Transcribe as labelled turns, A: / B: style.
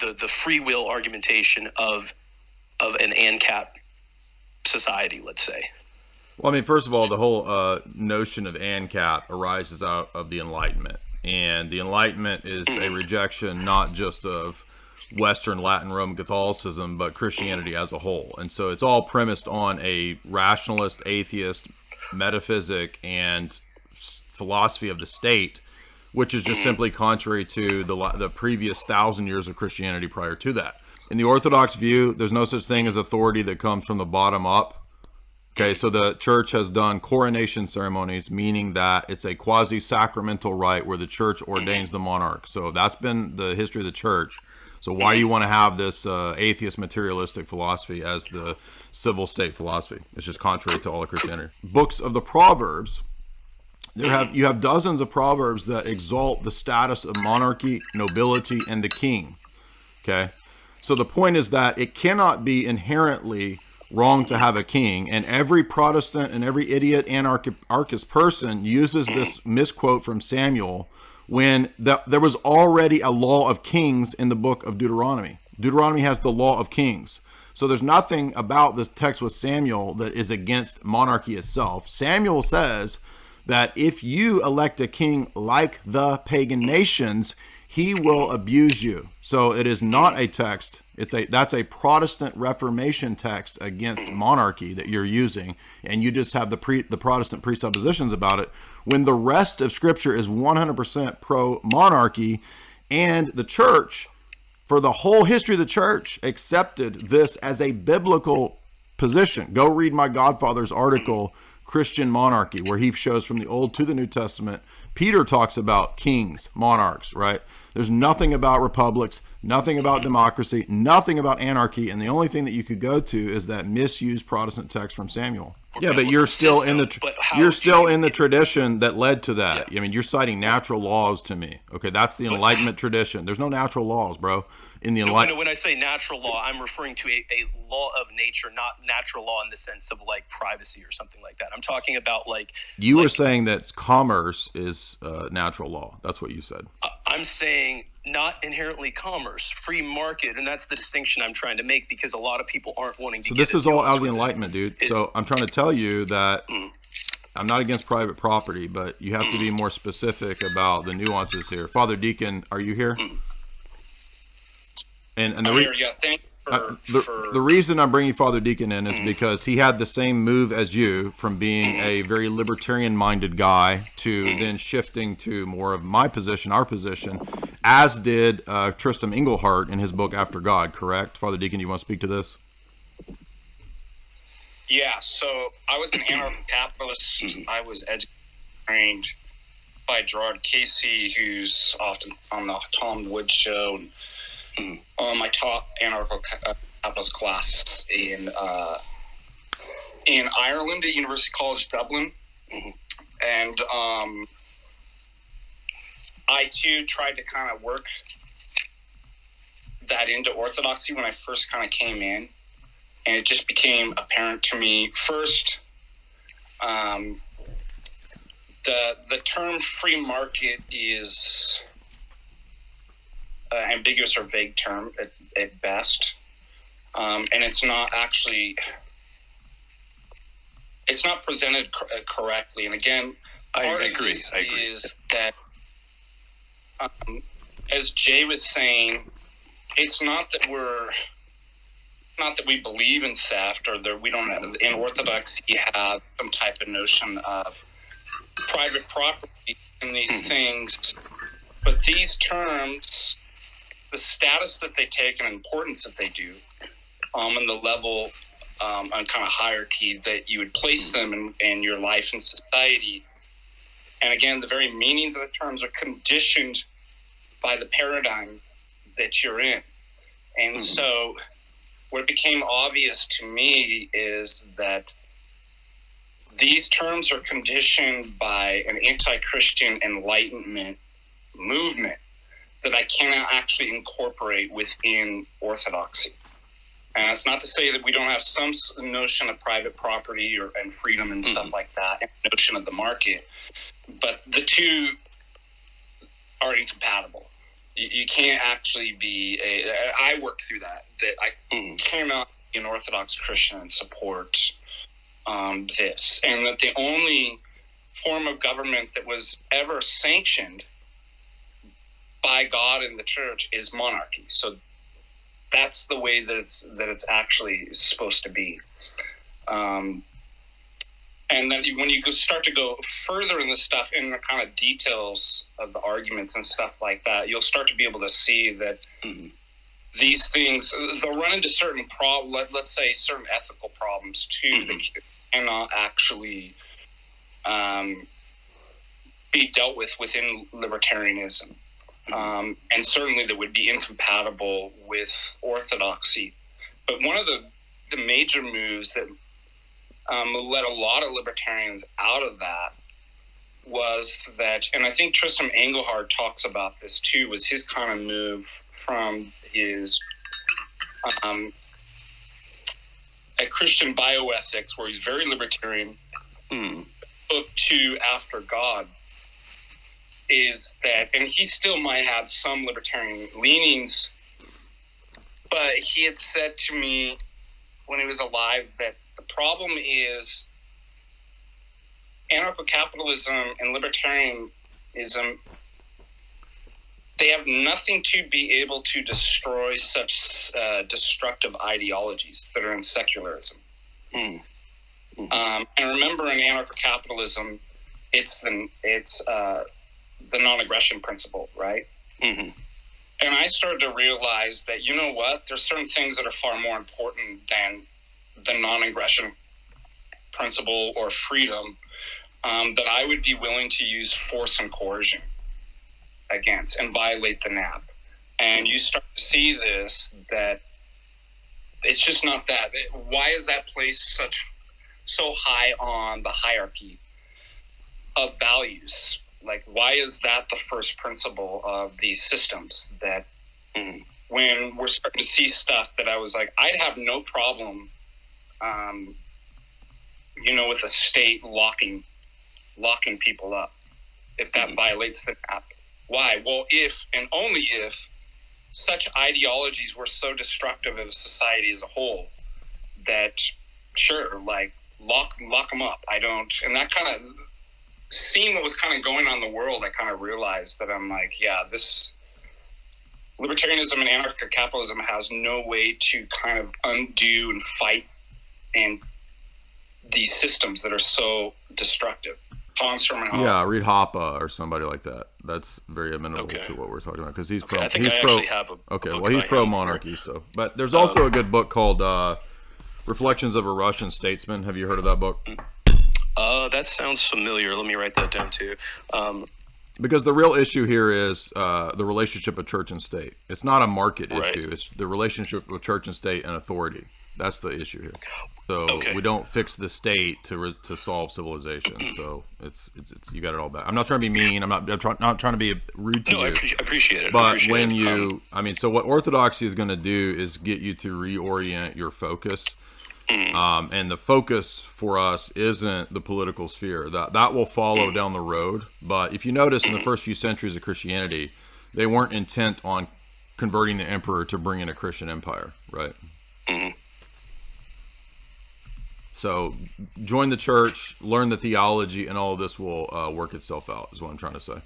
A: the free will argumentation of an ANCAP society, let's say.
B: Well, I mean, first of all, the whole notion of ANCAP arises out of the Enlightenment. And the Enlightenment is a rejection not just of Western Latin Roman Catholicism, but Christianity as a whole. And so it's all premised on a rationalist, atheist, metaphysic, and philosophy of the state, which is just simply contrary to the previous 1,000 years of Christianity prior to that. In the Orthodox view, there's no such thing as authority that comes from the bottom up. Okay, so the church has done coronation ceremonies, meaning that it's a quasi-sacramental rite where the church ordains the monarch. So that's been the history of the church. So why do you want to have this atheist materialistic philosophy as the civil state philosophy? It's just contrary to all of Christianity. Books of the Proverbs, you have dozens of proverbs that exalt the status of monarchy, nobility, and the king. Okay, so the point is that it cannot be inherently wrong to have a king, and every Protestant and every idiot anarchist person uses this misquote from Samuel when there was already a law of kings in the book of Deuteronomy. Deuteronomy has the law of kings. So there's nothing about this text with Samuel that is against monarchy itself. Samuel says that if you elect a king like the pagan nations, he will abuse you. So it is not a text. That's a Protestant Reformation text against monarchy that you're using, and you just have the Protestant presuppositions about it, when the rest of Scripture is 100% pro-monarchy, and the church, for the whole history of the church, accepted this as a biblical position. Go read my godfather's article, Christian Monarchy, where he shows from the Old to the New Testament. Peter talks about kings, monarchs, right? There's nothing about republics, nothing about democracy, nothing about anarchy, and the only thing that you could go to is that misused Protestant text from Samuel. Yeah, but you're still in the tradition that led to that. Yeah. I mean, you're citing natural laws to me. Okay, that's the Enlightenment tradition. There's no natural laws, bro. In the Enlightenment.
A: When I say natural law, I'm referring to a law of nature, not natural law in the sense of like privacy or something like that. I'm talking about like
B: you were saying that commerce is natural law. That's what you said.
A: I'm saying not inherently commerce, free market, and that's the distinction I'm trying to make, because a lot of people aren't wanting to.
B: So this is all out of the Enlightenment, dude. So I'm trying to tell you that I'm not against private property, but you have to be more specific about the nuances here. Father Deacon, are you here? And the reason I'm bringing Father Deacon in is because he had the same move as you, from being a very libertarian-minded guy to then shifting to more of my position, our position, as did Tristram Engelhardt in his book After God, correct? Father Deacon, you want to speak to this?
C: Yeah, so I was an anarcho-capitalist. I was trained by Gerard Casey, who's often on the Tom Wood show. I taught anarcho-capitalist class in Ireland at University College Dublin, and I too tried to kind of work that into orthodoxy when I first kind of came in, and it just became apparent to me first. The term free market is ambiguous or vague term at best, and it's not presented correctly. And again,
A: I agree.
C: Is that as Jay was saying, it's not that we believe in theft, or that we don't have, in Orthodoxy have some type of notion of private property in these things, but these terms, the status that they take and importance that they do, and the level and kind of hierarchy that you would place them in your life and society. And again, the very meanings of the terms are conditioned by the paradigm that you're in. And so what became obvious to me is that these terms are conditioned by an anti-Christian Enlightenment movement that I cannot actually incorporate within Orthodoxy. And it's not to say that we don't have some notion of private property and freedom and stuff like that, and notion of the market, but the two are incompatible. You can't actually be I worked through that I cannot be an Orthodox Christian and support this, and that the only form of government that was ever sanctioned by God and the church is monarchy. So that's the way that it's actually supposed to be. And then when you start to go further in the stuff, in the kind of details of the arguments and stuff like that, you'll start to be able to see that these things, they'll run into certain let's say certain ethical problems too, that cannot actually be dealt with within libertarianism. And certainly that would be incompatible with orthodoxy. But one of the major moves that led a lot of libertarians out of that was that, and I think Tristan Engelhard talks about this too, was his kind of move from his a Christian bioethics, where he's very libertarian, book to After God, is that, and he still might have some libertarian leanings, but he had said to me when he was alive that the problem is anarcho-capitalism and libertarianism, they have nothing to be able to destroy such destructive ideologies that are in secularism. And remember, in anarcho-capitalism, it's the non-aggression principle, right? And I started to realize that, you know what, there's certain things that are far more important than the non-aggression principle or freedom, that I would be willing to use force and coercion against and violate the NAP. And you start to see this, that it's just not that. Why is that placed so high on the hierarchy of values? Like, why is that the first principle of these systems? That when we're starting to see stuff that I was like, I'd have no problem, with the state locking people up if that violates the NAP. Why? Well, if and only if such ideologies were so destructive of society as a whole that, sure, like, lock them up. And that kind of, seeing what was kind of going on in the world, I kind of realized that I'm like, yeah, this libertarianism and anarcho-capitalism has no way to kind of undo and fight and these systems that are so destructive.
B: Yeah, read Hoppe or somebody like that. That's very amenable to what we're talking about, because he's pro.
A: I think
B: he's
A: I
B: pro.
A: Actually have a book
B: Well, he's pro monarchy. So, but there's also a good book called "Reflections of a Russian Statesman." Have you heard of that book?
A: That sounds familiar. Let me write that down too.
B: Because the real issue here is the relationship of church and state. It's not a market issue. It's the relationship of church and state and authority. That's the issue here. So we don't fix the state to solve civilization. So it's you got it all back. I'm not trying to be mean. I'm not trying to be rude to you.
A: No, I appreciate it.
B: But so what orthodoxy is going to do is get you to reorient your focus. And the focus for us isn't the political sphere. That will follow down the road. But if you notice, in the first few centuries of Christianity, they weren't intent on converting the emperor to bring in a Christian empire, right? So join the church, learn the theology, and all of this will work itself out, is what I'm trying to say.